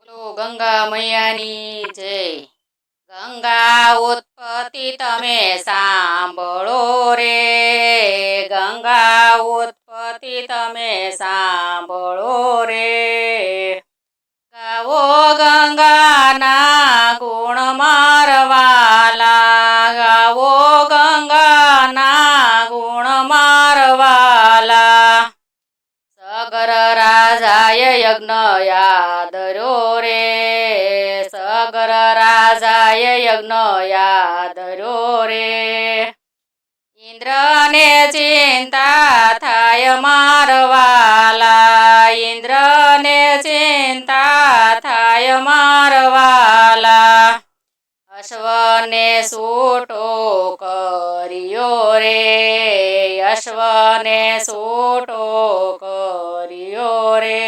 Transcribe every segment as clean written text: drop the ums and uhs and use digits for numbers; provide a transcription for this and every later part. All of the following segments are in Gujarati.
બોલો ગંગા મૈયાની જય. ગંગા ઉત્પત્તિ તમે સાંભળો રે, ગંગા ઉત્પત્તિ તમે સાંભળો રે. ગાવો ગંગાના ગુણ મારવાલા, ગાવો ગંગાના ગુણ મારવાલા. સગર રાજાએ યજ્ઞ યાદર્યો રે, સગર રાજાએ યજ્ઞ યાદર્યો રે. ઇન્દ્રને ચિંતા થાય મારવાલા, ઇન્દ્રને ચિંતા થાય મારવાલા. અશ્વને સૂટો કર્યો રે, અશ્વને સૂટો કર્યો રે.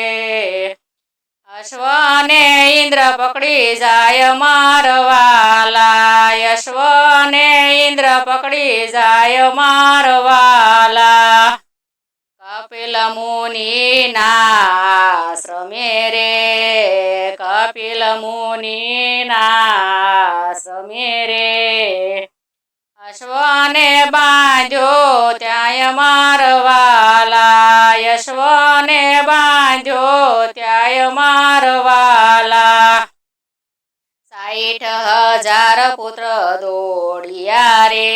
અશ્વને ઇન્દ્ર પકડી જાય મારવાલા, અશ્વને ઇન્દ્ર પકડી જાય મારવાલા. કપિલ મુનિના આશ્રમે રે, કપિલ મુનિના આશ્રમે રે. અશ્વને બાંધ્યો ત્યાંય મારવાલા, અશ્વને બાંધ્યો ત્યાંય મારવાલા. 60,000 પુત્ર દોડિયા રે,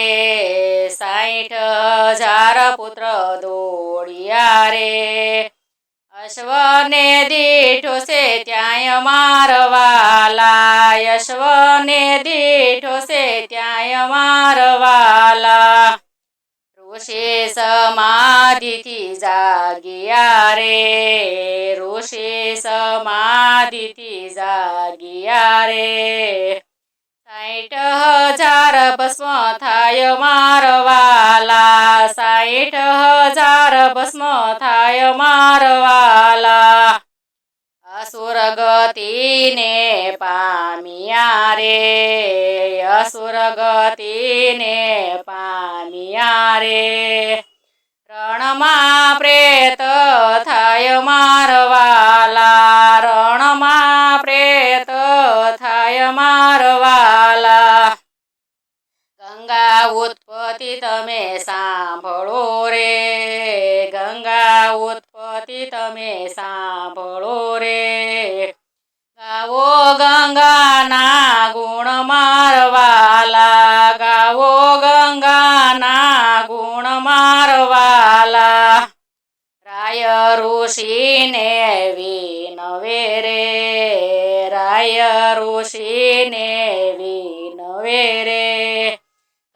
60,000 પુત્ર દોડિયા રે. અશ્વને દીઠો છે ત્યાંય મારવાલા, અશ્વને દીઠો છે ત્યાંય મારવાલા. ઋષિ સમાધિથી જાગ્યા રે, ઋષિ સમાધિથી જાગ્યા રે. 60,000 ભસ્મ થાય મારવાલા, 60,000 ભસ્મ થાય મારવાલા. અસુર ગતિને પામ્યા રે, અસુર ગતિને પામ્યા રે. રણમાં પ્રેત થાય મારવાલા, રણમાં પ્રેત થાય મારવાલા. ગંગા ઉત્પત્તિ તમે સાંભળો રે, ગંગા ઉત્પત્તિ તમે સાંભળો રે. ગાવો ગંગાના ગુણ મારવાલા, ગાવો ગંગાના ગુણ મારવાલા. રાય ઋષિને વિનવે રે, રાય ઋષિને વિનવે રે.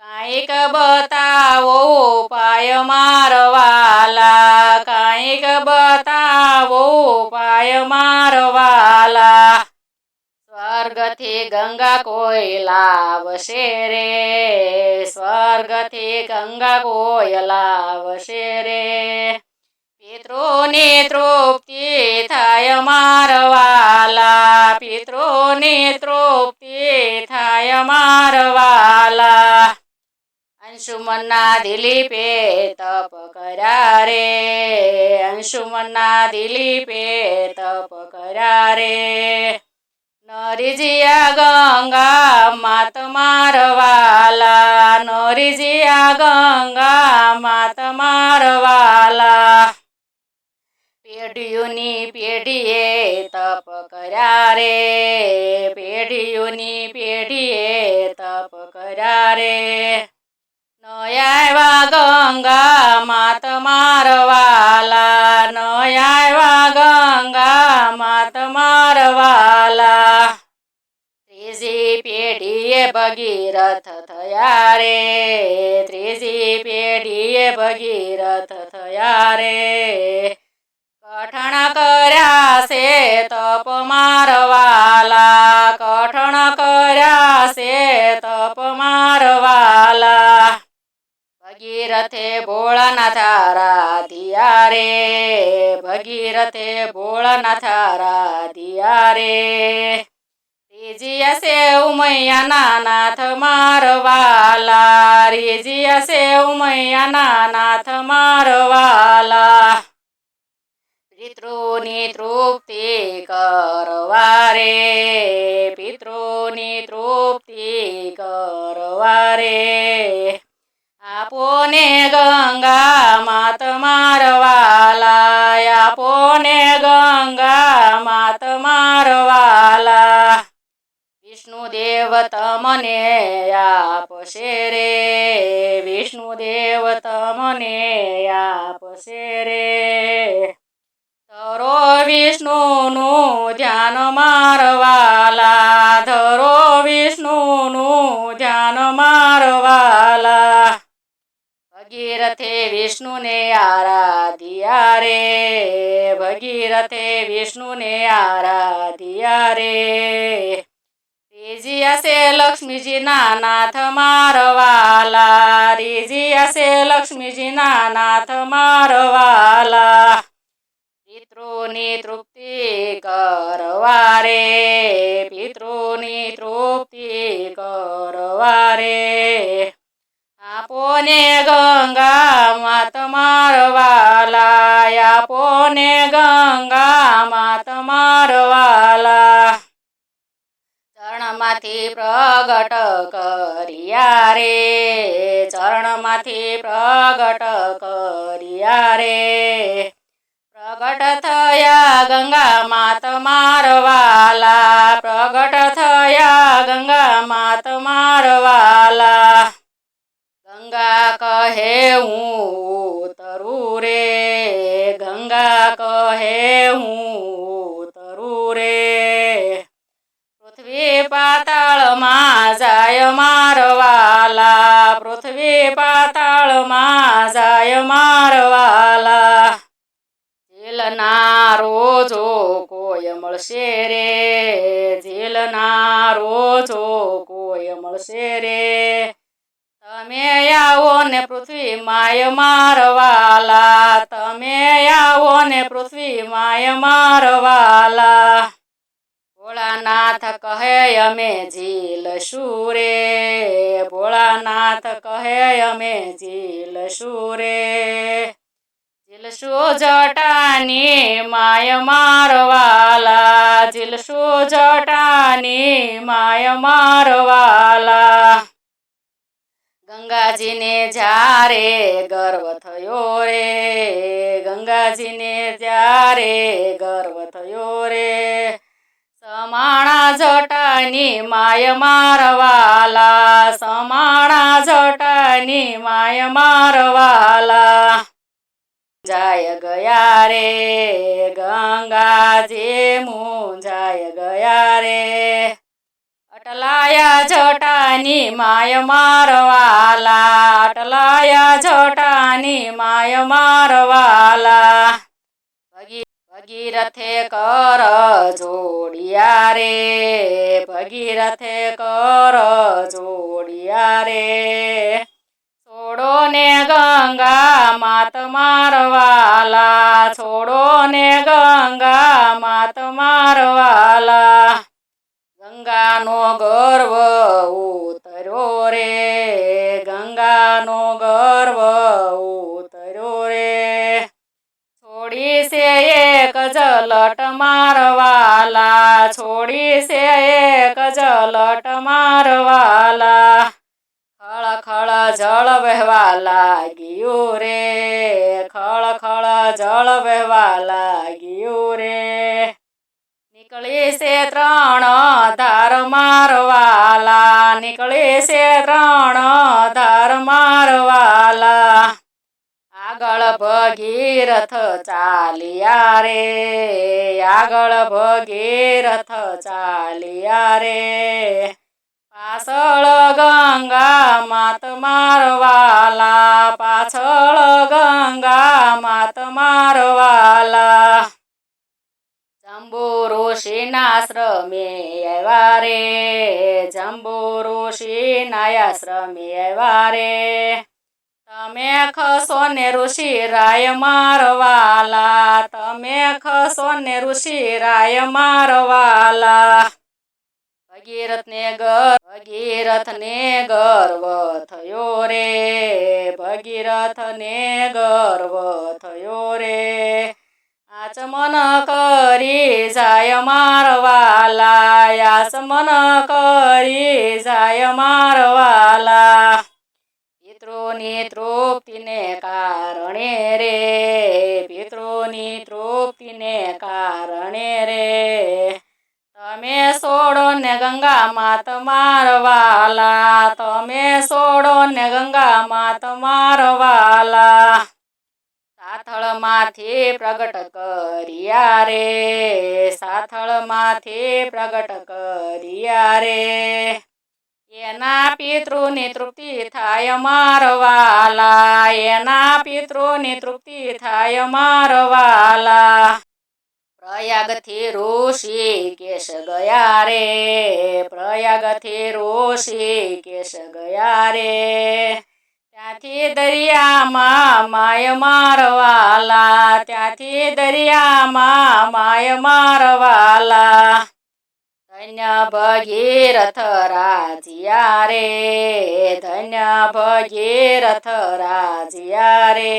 કાંઈક બતાવો ઉપાય મારવાલા, કાંઈક બતાવો ઉપાય મારવાલા. સ્વર્ગથી ગંગા કોઈ લાવશે રે, સ્વર્ગથી ગંગા કોઈ લાવશે રે. પિતૃની તૃપ્તિ થાય મારવાલા, પિતૃની તૃપ્તિ થાય મારવાલા. અંશુમનના દિલીપે તપ કર્યા રે, અંશુમનના દિલીપે તપ કર્યા રે. નરીજીયા ગંગા માત મારવાલા, નરીજીયા ગંગા માત મારવાલા. પેઢીઓની પેઢીએ તપ કર્યા રે, પેઢીઓની પેઢીએ તપ કર્યા રે. નયા ગંગા માત મારવાલા, નયા ગંગા માત મારવાલા. ત્રીજી પેઢીએ ભગીરથ થયા રે, ત્રીજી પેઢીએ ભગીરથ થયા રે. કઠણ કર્યા છે તપ મારવાલા, કઠણ કર્યા છે તપ મારવાલા. ભગીરથે ભોળાનાથ આરાધ્યા રે, ભગીરથે ભોળાનાથ આરાધ્યા રે. રીજિયા છે ઉમૈયાના નાથ મારવાલા, રીજિયા છે ઉમૈયાના નાથ મારવાલા. પિતૃની તૃપ્તિ કરવા રે પિતૃની તૃપ્તિ કરવા રે આપોને ગંગા માત મારવાલા આપોને ગંગા માત મારવાલા વિષ્ણુદેવ તમને આપશે રે વિષ્ણુદેવ તમને આપશે રે ધરો વિષ્ણુનું ધ્યાન મારવાલા ધરો વિષ્ણુનું ધ્યાન મારવાલા ભગીરથે વિષ્ણુને આરાધ્યા રે ભગીરથે વિષ્ણુને આરાધ્યા રે રીઝિયા છે લક્ષ્મીજીના નાથ મારવાલા રીઝિયા છે લક્ષ્મીજીના નાથ મારવાલા પિતૃની તૃપ્તિ કરવા રે પિતૃની તૃપ્તિ કરવા રે આપોને ગંગા માત મારવાલા આપોને ગંગા માત મારવાલા ચરણમાંથી પ્રગટ કર્યા રે ચરણમાંથી પ્રગટ કર્યા રે પ્રગટ થયા ગંગા માત મારવાલા પ્રગટ થયા ગંગા માત મારવાલા ગંગા કહે હું તરું રે ગંગા કહે હું તરું રે પૃથ્વી પાતાળમાં જાય મારવાલા પૃથ્વી પાતાળમાં જાય મારવાલા ઝીલના રોજો કોઈ મળશે રે ઝીલના રોજો કોઈ મળશે રે તમે આવો ને પૃથ્વી માય મારવાલા તમે આવો ને પૃથ્વી માય મારવાલા ભોળાનાથ કહે અમે ઝીલશું રે ભોળાનાથ કહે અમે ઝીલશું રે ઝીલશું જટાની માય મારવાલા ઝીલશું જટાની માય મારવાલા ગંગાજીને જ્યારે ગર્વ થયો રે ગંગાજીને જ્યારે ગર્વ થયો રે સમાણા જટાની માય મારવાલા સમાણા જટાની માય મારવાલા જાય ગયા રે ગંગાજી મુંજાય ગયા રે અટલાયા જટાની માય મારવાલા અટલાયા જટાની માય મારવાલા ભગીરથે કર જોડિયા રે ભગીરથે કર જોડિયા રે છોડો ને ગંગા માત મારવાલા છોડો ને ગંગા માત મારવાલા ગંગાનો ગર્વ ઉતર્યો રે ગંગાનો ગર્વ ઉતર્યો રે છોડી છે એક જલટ મારવાલા છોડી છે એક જલટ મારવાલા ખળ ખળ જળ વહેવા લાગ્યું રે ખળ ખળ જળ વહેવા લાગ્યું રે નીકળી છે ત્રણ ધાર મારવાલા નીકળી છે ત્રણ ધાર મારવાલા આગળ ભગીરથ ચાલ્યા રે આગળ ભગીરથ ચાલ્યા રે પાછળ ગંગા માત મારવાલા પાછળ ગંગા માત મારવાલા જંબુ ઋષિના આશ્રમે આવ્યા રે જંબુ ઋષિના આશ્રમે આવ્યા રે તમે ખસો ને ઋષિ રાય મારવાલા તમે ખસો ને ઋષિ રાય મારવાલા ભગીરથને ગર્વ થયો રે ભગીરથને ગર્વ થયો રે આચમન કરી જાય મારવાલા, આચમન કરી જાય મારવાલા. પિતૃની તૃપ્તિને કારણે રે, પિતૃની તૃપ્તિને કારણે રે, તમે છોડો ને ગંગા માત મારવાલા, તમે છોડો ને ગંગા માત મારવાલા. સાથળમાંથી પ્રગટ કર્યા રે, સાથળમાંથી પ્રગટ કર્યા રે, એના પિતૃની તૃપ્તિ થાય મારવાલા, એના પિતૃની તૃપ્તિ થાય મારવાલા. પ્રયાગથી ઋષિકેશ ગયા રે, પ્રયાગથી ઋષિકેશ ગયા રે, ત્યાંથી દરિયામાં માય મારવાલા, ત્યાંથી દરિયામાં માય મારવાલા. ધન્ય ભગીરથ રાજ્યા રે, ધન્ય ભગીરથ રાજ્યા રે,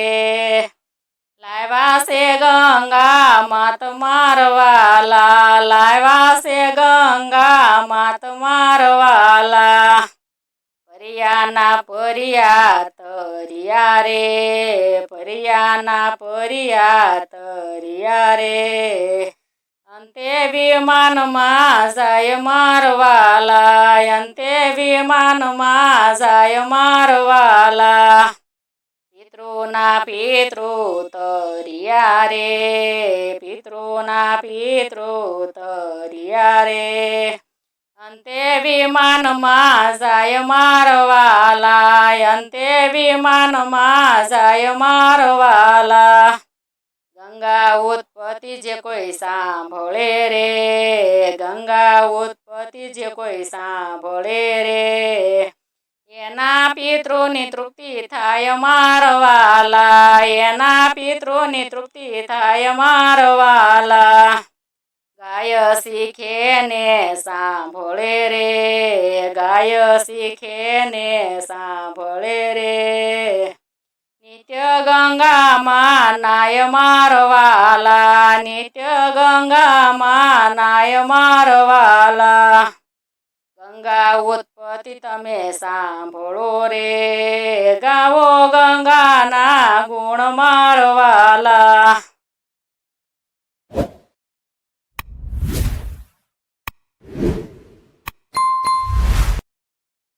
લાવ્યા છે ગંગા માત મારવાલા, લાવ્યા છે ગંગા માત મારવાલા. પરિયાના પરિયા તરિયા રે, પરિયાના પરિયા તરિયા રે, અંતે વિમાનમાં જાય મારવાલા, અંતે વિમાનમાં જાય મારવાલા. પિતૃના પિતૃ તરિયા રે, પિતૃના પિતૃ તરિયા રે, અંતે વિમાનમાં જાય મારવાલા, અંતે વિમાનમાં જાય મારવાલા. ગંગા ઉત્પત્તિ જે કોઈ સાંભળે રે, ગંગા ઉત્પત્તિ જે કોઈ સાંભળે રે, એના પિતૃની તૃપ્તિ થાય મારવાલા, એના પિતૃની તૃપ્તિ થાય મારવાલા. ગાય શીખે ને સાંભળે રે, ગાય શીખે ને સાંભળે રે, નિત્ય ગંગામાં નાય મારવાલા, નિત્ય ગંગામાં નાય મારવાલા. ગંગા ઉત્પત્તિ તમે સાંભળો રે, ગાવો ગંગાના ગુણ મારવાલા.